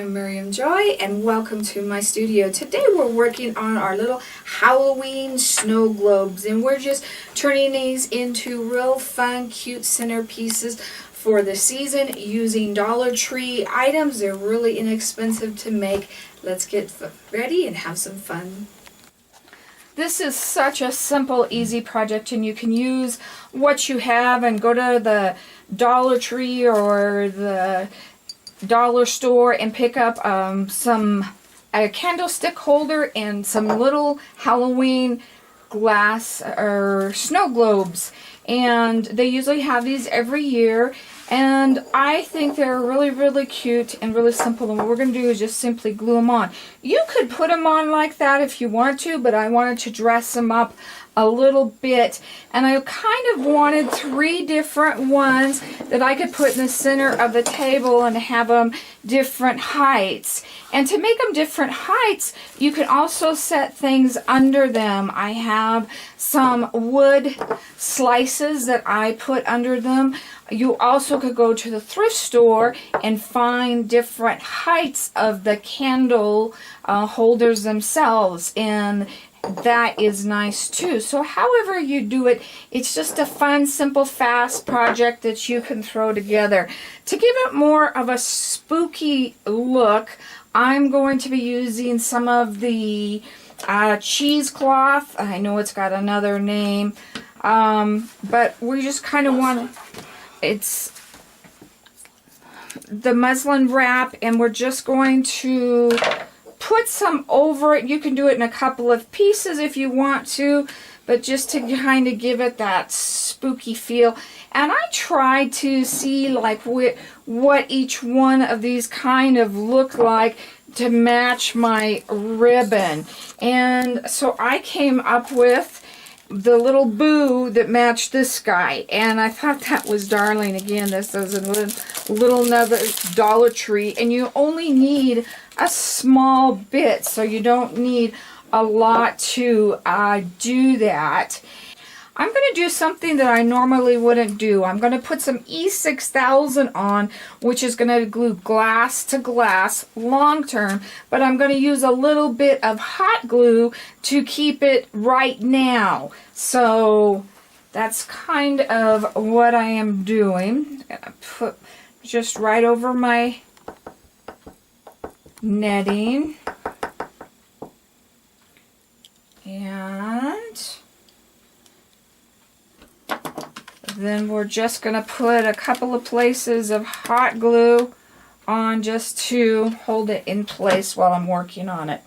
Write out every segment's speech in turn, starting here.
I'm Miriam Joy and welcome to my studio. Today we're working on our little Halloween snow globes and we're just turning these into real fun, cute centerpieces for the season using Dollar Tree items. They're really inexpensive to make. Let's get ready and have some fun. This is such a simple, easy project, and you can use what you have and go to the Dollar Tree or the dollar store and pick up a candlestick holder and some little Halloween glass or snow globes, and they usually have these every year, and I think they're really cute and really simple. And what we're going to do is just simply glue them on. You could put them on like that if you want to, but I wanted to dress them up a little bit, and I kind of wanted 3 different ones that I could put in the center of the table and have them different heights. And to make them different heights, you can also set things under them. I have some wood slices that I put under them. You also could go to the thrift store and find different heights of the candle holders themselves, and that is nice too. So however you do it, it's just a fun, simple, fast project that you can throw together. To give it more of a spooky look, I'm going to be using some of the cheesecloth. I know it's got another name, but we just kind of want it's the muslin wrap, and we're just going to put some over it. You can do it in a couple of pieces if you want to, but just to kind of give it that spooky feel. And I tried to see like what each one of these kind of look like to match my ribbon. And so I came up with the little boo that matched this guy, and I thought that was darling. Again, this is a little another Dollar Tree, and you only need a small bit, so you don't need a lot to do that. I'm going to do something that I normally wouldn't do. I'm going to put some E6000 on, which is going to glue glass to glass long term, but I'm going to use a little bit of hot glue to keep it right now. So that's kind of what I am doing. I'm going to put just right over my netting, and then we're just going to put a couple of places of hot glue on just to hold it in place while I'm working on it.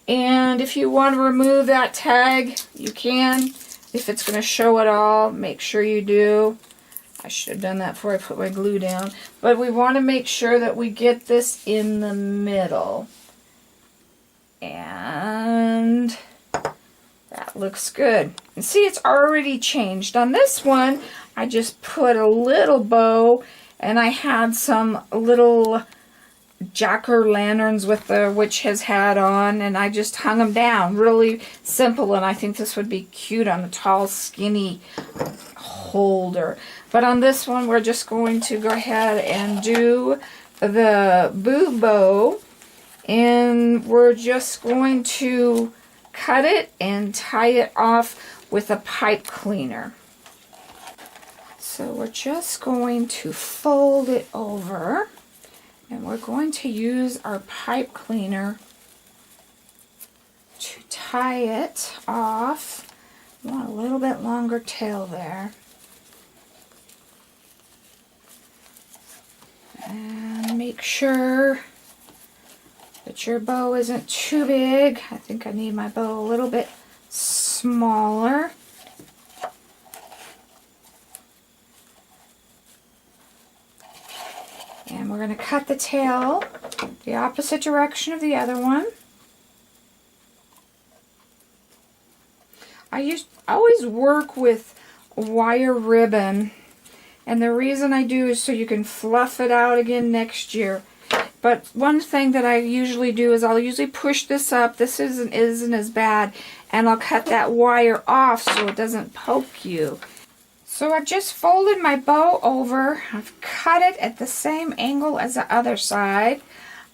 And if you want to remove that tag, you can. If it's going to show it all, make sure you do. I should have done that before I put my glue down. But we want to make sure that we get this in the middle. And that looks good. And see, it's already changed. On this one, I just put a little bow, and I had some little jack-o'-lanterns with the witch's hat on, and I just hung them down. Really simple, and I think this would be cute on a tall, skinny holder. But on this one, we're just going to go ahead and do the boo bow, and we're just going to cut it and tie it off with a pipe cleaner. So we're just going to fold it over, and we're going to use our pipe cleaner to tie it off. You want a little bit longer tail there. And make sure that your bow isn't too big. I think I need my bow a little bit smaller. And we're going to cut the tail the opposite direction of the other one. I always work with wire ribbon, and the reason I do is so you can fluff it out again next year. But one thing that I usually do is I'll usually push this up. This isn't as bad, and I'll cut that wire off so it doesn't poke you. So I've just folded my bow over. I've cut it at the same angle as the other side.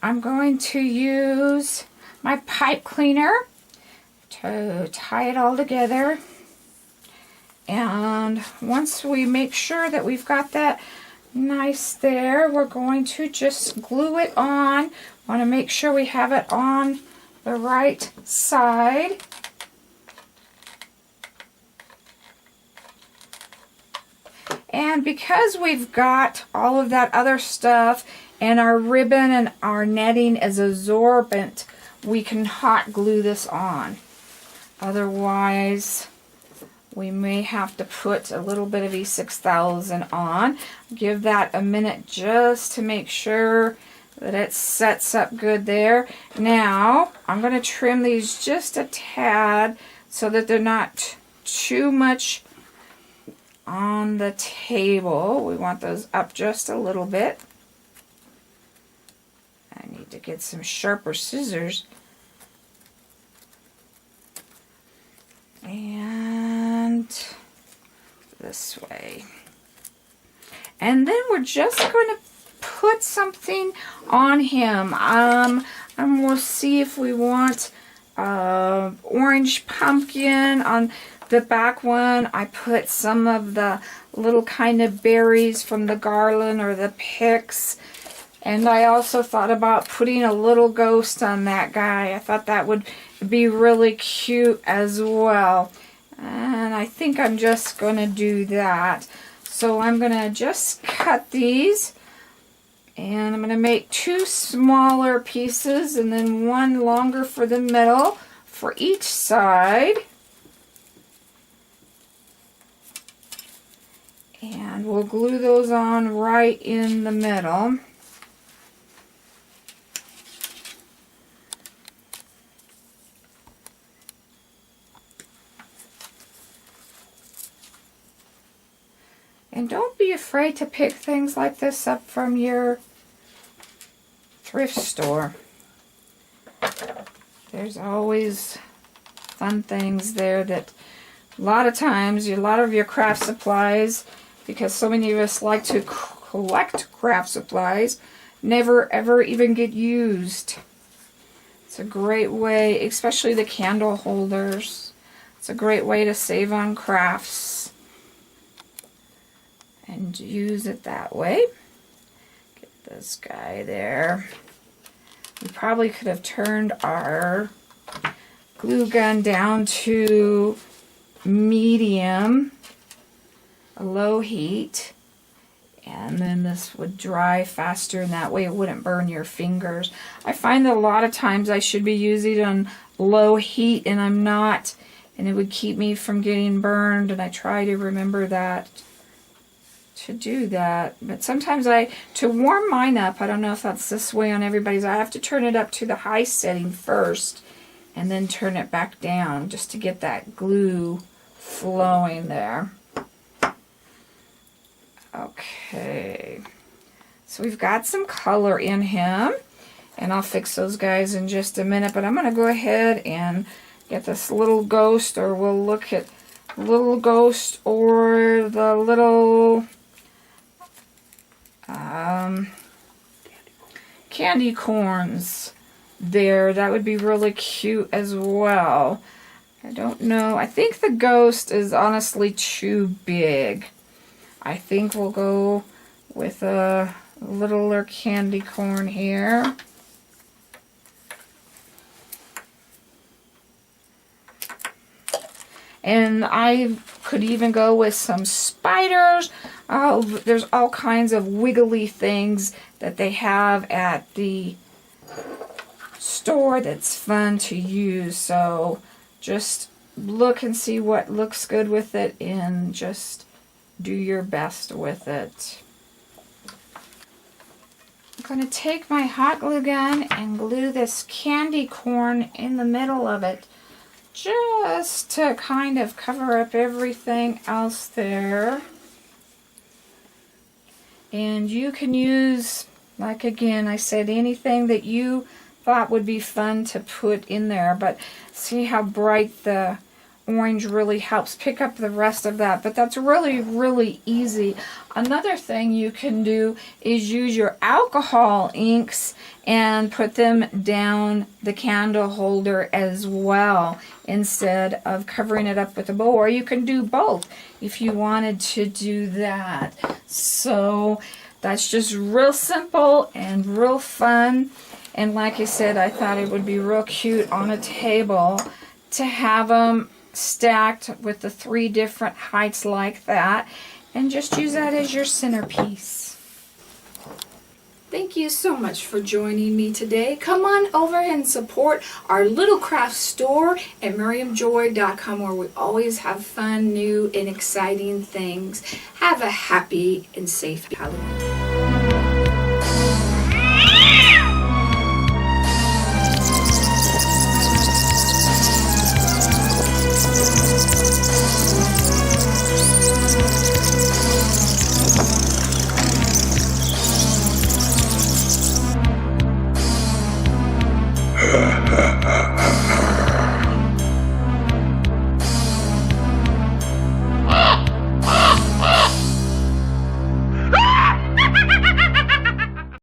I'm going to use my pipe cleaner to tie it all together. And once we make sure that we've got that nice there, we're going to just glue it on. Want to make sure we have it on the right side. And because we've got all of that other stuff and our ribbon and our netting is absorbent, we can hot glue this on. Otherwise, we may have to put a little bit of E6000 on. Give that a minute just to make sure that it sets up good there. Now, I'm going to trim these just a tad so that they're not too much on the table. We want those up just a little bit. I need to get some sharper scissors. And this way. And then we're just going to put something on him. And we'll see if we want orange pumpkin. On the back one, I put some of the little kind of berries from the garland or the picks. And I also thought about putting a little ghost on that guy. I thought that would be really cute as well. And I think I'm just going to do that. So I'm going to just cut these. And I'm going to make 2 smaller pieces and then 1 longer for the middle for each side. And we'll glue those on right in the middle. And don't be afraid to pick things like this up from your thrift store. There's always fun things there that a lot of times, a lot of your craft supplies, because so many of us like to collect craft supplies, never ever even get used. It's a great way, especially the candle holders. It's a great way to save on crafts and use it that way. Get this guy there. We probably could have turned our glue gun down to medium, low heat, and then this would dry faster, and that way it wouldn't burn your fingers. I find that a lot of times I should be using it on low heat and I'm not, and it would keep me from getting burned, and I try to remember that, to do that. But sometimes to warm mine up, I don't know if that's this way on everybody's, I have to turn it up to the high setting first and then turn it back down just to get that glue flowing there. Okay, so we've got some color in him, and I'll fix those guys in just a minute, but I'm going to go ahead and get this little ghost, or we'll look at little ghost or the little candy corns there. That would be really cute as well. I don't know. I think the ghost is honestly too big. I think we'll go with a littler candy corn here. And I could even go with some spiders. There's all kinds of wiggly things that they have at the store that's fun to use. So just look and see what looks good with it and just do your best with it. I'm going to take my hot glue gun and glue this candy corn in the middle of it, just to kind of cover up everything else there. And you can use, like again, I said, anything that you thought would be fun to put in there. But see how bright the orange really helps pick up the rest of that, but that's really, really easy. Another thing you can do is use your alcohol inks and put them down the candle holder as well, instead of covering it up with a bow, or you can do both if you wanted to do that. So that's just real simple and real fun. And like I said, I thought it would be real cute on a table to have them stacked with the 3 different heights like that, and just use that as your centerpiece. Thank you so much for joining me today. Come on over and support our little craft store at miriamjoy.com, where we always have fun, new, and exciting things. Have a happy and safe Halloween.